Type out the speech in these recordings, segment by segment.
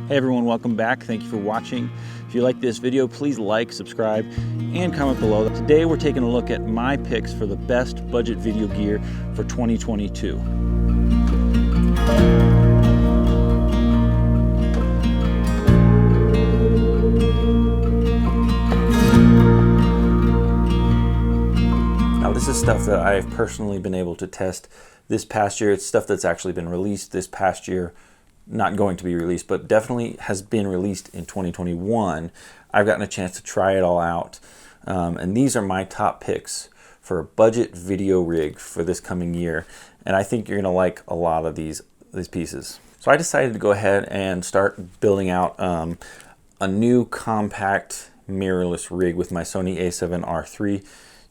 Hey everyone, welcome back. Thank you for watching. If you like this video, please like, subscribe, and comment below. Today we're taking a look at my picks for the best budget video gear for 2022. Now this is stuff that I've personally been able to test this past year. It's stuff that's actually been released this past year. Not going to be released, but definitely has been released in 2021. I've gotten a chance to try it all out. And these are my top picks for a budget video rig for this coming year. And I think you're gonna like a lot of these pieces. So I decided to go ahead and start building out a new compact mirrorless rig with my Sony a7R III.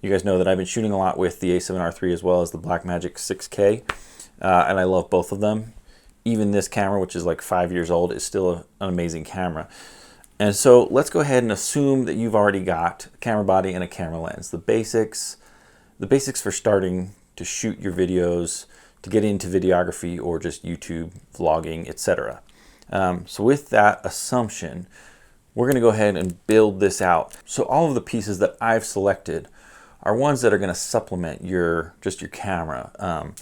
You guys know that I've been shooting a lot with the a7R III as well as the Blackmagic 6K. And I love both of them. Even this camera, which is like 5 years old, is still an amazing camera. And so let's go ahead and assume that you've already got a camera body and a camera lens. The basics for starting to shoot your videos, to get into videography or just YouTube, vlogging, etc. So with that assumption, we're gonna go ahead and build this out. So all of the pieces that I've selected are ones that are gonna supplement your camera.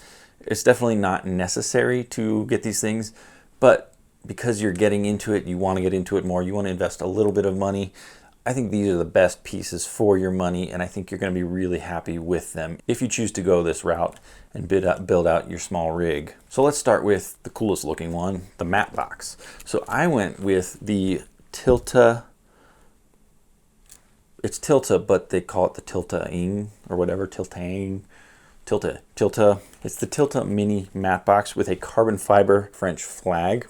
It's definitely not necessary to get these things, but because you're getting into it, you want to get into it more, you want to invest a little bit of money, I think these are the best pieces for your money, and I think you're going to be really happy with them if you choose to go this route and build out your small rig. So let's start with the coolest looking one, the matte box. So I went with the Tilta. It's Tilta, but they call it the Tilta-ing or whatever, Tilta. It's the Tilta mini matte box with a carbon fiber French flag.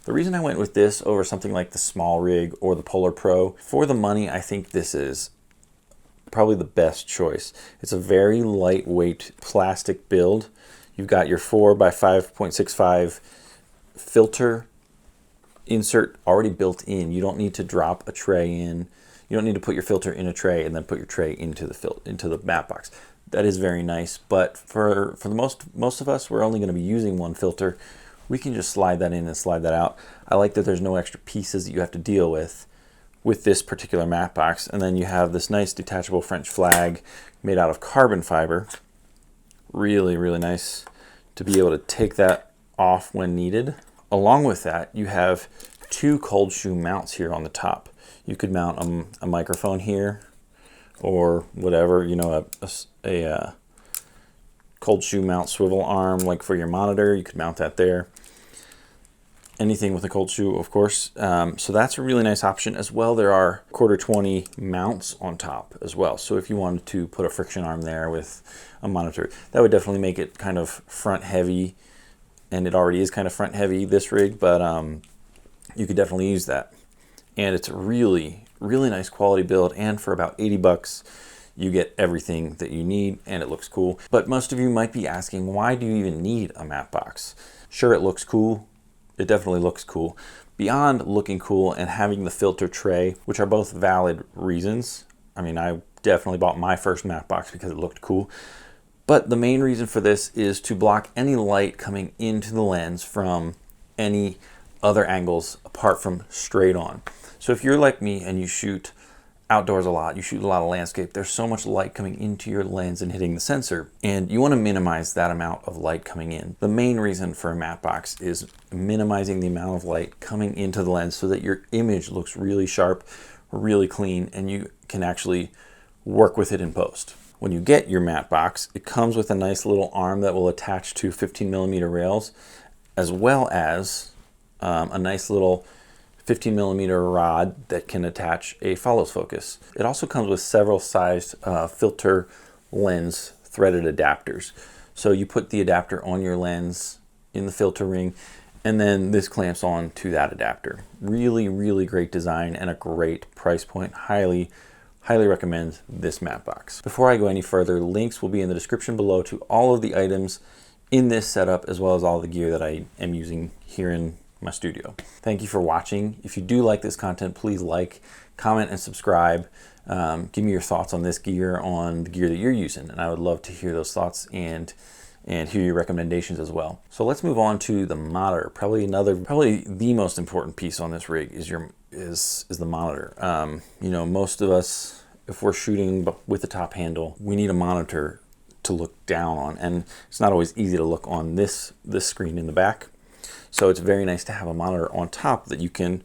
The reason I went with this over something like the small rig or the Polar Pro, for the money, I think this is probably the best choice. It's a very lightweight plastic build. You've got your 4 by 5.65 filter insert already built in. You don't need to drop a tray in. You don't need to put your filter in a tray and then put your tray into the matte box. That is very nice, but for the most of us, we're only going to be using one filter. We can just slide that in and slide that out. I like that there's no extra pieces that you have to deal with this particular matte box. And then you have this nice detachable French flag made out of carbon fiber. Really, really nice to be able to take that off when needed. Along with that, you have 2 cold shoe mounts here on the top. You could mount a microphone here, or whatever, you know, a cold shoe mount swivel arm like for your monitor. You could mount that there. Anything with a cold shoe, of course. So that's a really nice option as well. There are 1/4 mounts on top as well. So if you wanted to put a friction arm there with a monitor, that would definitely make it kind of front heavy, and it already is kind of front heavy, this rig, but you could definitely use that. And it's a really nice quality build, and for about 80 bucks you get everything that you need, and it looks cool. But most of you might be asking, why do you even need a matte box? Sure, it looks cool. It definitely looks cool. Beyond looking cool and having the filter tray, which are both valid reasons. I mean, I definitely bought my first matte box because it looked cool. But the main reason for this is to block any light coming into the lens from any other angles apart from straight on. So if you're like me and you shoot outdoors a lot, you shoot a lot of landscape, there's so much light coming into your lens and hitting the sensor, and you want to minimize that amount of light coming in. The main reason for a matte box is minimizing the amount of light coming into the lens so that your image looks really sharp, really clean, and you can actually work with it in post. When you get your matte box, it comes with a nice little arm that will attach to 15mm rails, as well as a nice little 15mm rod that can attach a follows focus. It also comes with several sized filter lens threaded adapters. So you put the adapter on your lens in the filter ring, and then this clamps on to that adapter. Really great design and a great price point. Highly recommend this matte box. Before I go any further, links will be in the description below to all of the items in this setup, as well as all the gear that I am using here in my studio. Thank you for watching. If you do like this content, please like, comment, and subscribe. Give me your thoughts on this gear, on the gear that you're using, and I would love to hear those thoughts and and hear your recommendations as well. So let's move on to the monitor. Probably the most important piece on this rig is the monitor. You know, most of us, if we're shooting with the top handle, we need a monitor to look down on, and it's not always easy to look on this screen in the back. So it's very nice to have a monitor on top that you can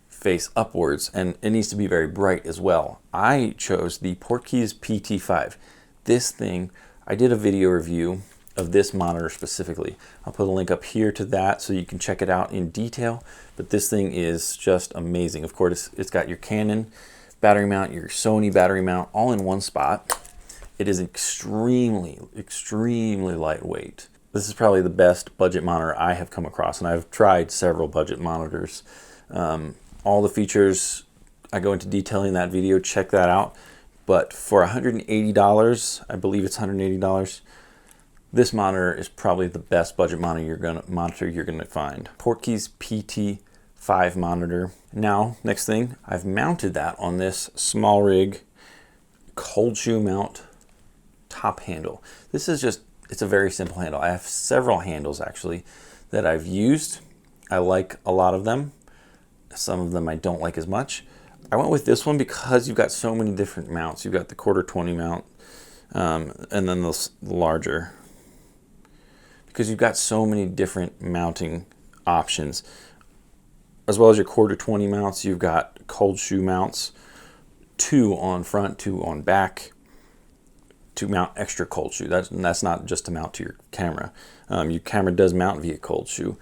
face upwards, and it needs to be very bright as well. I chose the Portkeys PT5. This thing, I did a video review of this monitor specifically. I'll put a link up here to that so you can check it out in detail, but this thing is just amazing. Of course, it's got your Canon battery mount, your Sony battery mount, all in one spot. It is extremely, extremely lightweight. This is probably the best budget monitor I have come across, and I've tried several budget monitors. All the features, I go into detail in that video, check that out. But for $180, I believe it's $180, this monitor is probably the best budget monitor you're gonna find. Portkeys PT5 monitor. Now, next thing, I've mounted that on this small rig cold shoe mount top handle. This is just, it's a very simple handle. I have several handles actually that I've used. I like a lot of them. Some of them I don't like as much. I went with this one because you've got so many different mounts. You've got the quarter 20 mount, and then the larger. Because you've got so many different mounting options. As well as your quarter 20 mounts, you've got cold shoe mounts, 2 on front, 2 on back, to mount extra cold shoe. That's not just to mount to your camera. Your camera does mount via cold shoe,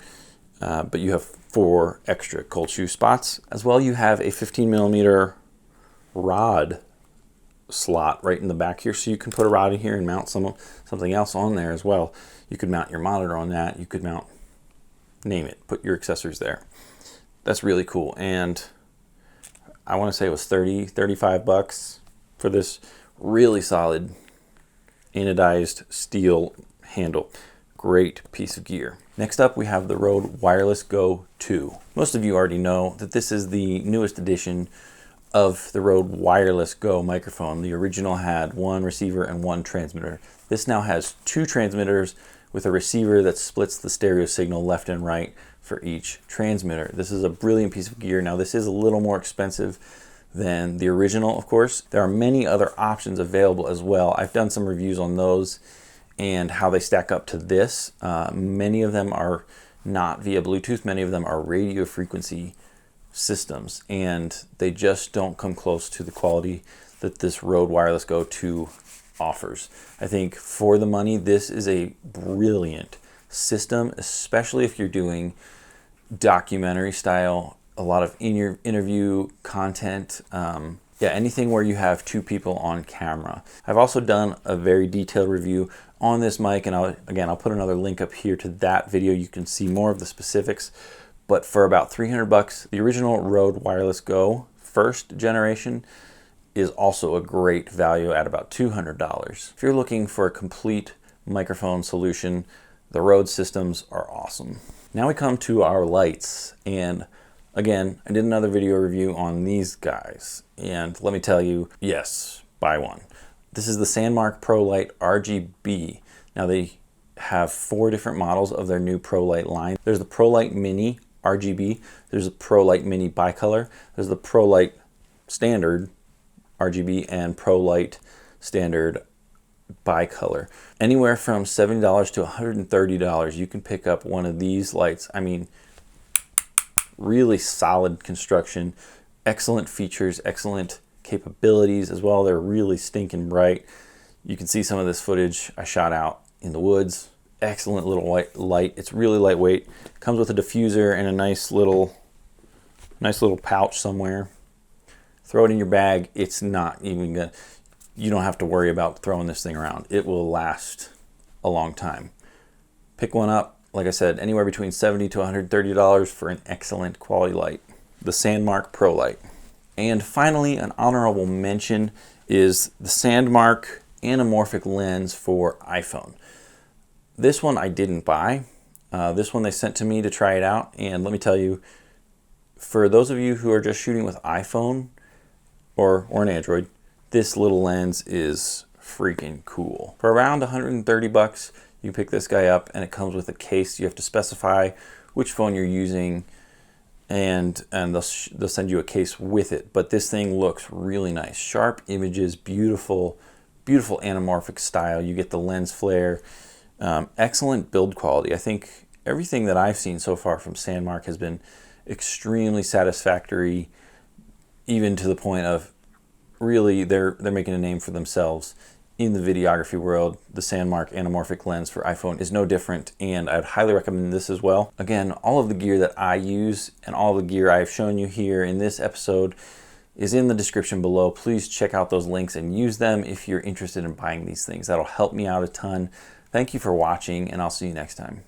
but you have 4 extra cold shoe spots. As well, you have a 15mm rod slot right in the back here, so you can put a rod in here and mount something else on there as well. You could mount your monitor on that. You could mount, name it, put your accessories there. That's really cool. And I want to say it was 35 bucks for this really solid anodized steel handle. Great piece of gear. Next up, we have the Rode Wireless Go 2. Most of you already know that this is the newest edition of the Rode Wireless Go microphone. The original had 1 receiver and 1 transmitter. This now has 2 transmitters with a receiver that splits the stereo signal left and right for each transmitter. This is a brilliant piece of gear. Now, this is a little more expensive than the original, of course. There are many other options available as well. I've done some reviews on those and how they stack up to this. Many of them are not via Bluetooth. Many of them are radio frequency systems, and they just don't come close to the quality that this Rode Wireless Go 2 offers. I think for the money, this is a brilliant system, especially if you're doing documentary style, a lot of interview content, anything where you have 2 people on camera. I've also done a very detailed review on this mic, and I'll put another link up here to that video. You can see more of the specifics. But for about 300 bucks, the original Rode Wireless Go first generation is also a great value at about $200. If you're looking for a complete microphone solution, the Rode systems are awesome. Now we come to our lights, and again, I did another video review on these guys, and let me tell you, yes, buy one. This is the Sandmark Pro Light RGB. Now they have 4 different models of their new Pro Light line. There's the Pro Light Mini RGB, there's the Pro Light Mini Bicolor, there's the Pro Light Standard RGB, and Pro Light Standard Bicolor. Anywhere from $70 to $130, you can pick up one of these lights. I mean, really solid construction, excellent features, excellent capabilities as well. They're really stinking bright. You can see some of this footage I shot out in the woods. Excellent little white light. It's really lightweight. Comes with a diffuser and a nice little pouch somewhere. Throw it in your bag. It's not even gonna, you don't have to worry about throwing this thing around. It will last a long time. Pick one up, like I said, anywhere between $70 to $130 for an excellent quality light. The Sandmark Pro Light. And finally, an honorable mention is the Sandmark anamorphic lens for iPhone. This one I didn't buy. This one they sent to me to try it out, and let me tell you, for those of you who are just shooting with iPhone or an Android, this little lens is freaking cool. For around 130 bucks, You pick this guy up and it comes with a case. You have to specify which phone you're using, and they'll send you a case with it. But this thing looks really nice. Sharp images, beautiful anamorphic style. You get the lens flare, excellent build quality. I think everything that I've seen so far from Sandmark has been extremely satisfactory, even to the point of really they're making a name for themselves in the videography world. The Sandmark anamorphic lens for iPhone is no different, and I'd highly recommend this as well. Again, all of the gear that I use and all the gear I've shown you here in this episode is in the description below. Please check out those links and use them if you're interested in buying these things. That'll help me out a ton. Thank you for watching, and I'll see you next time.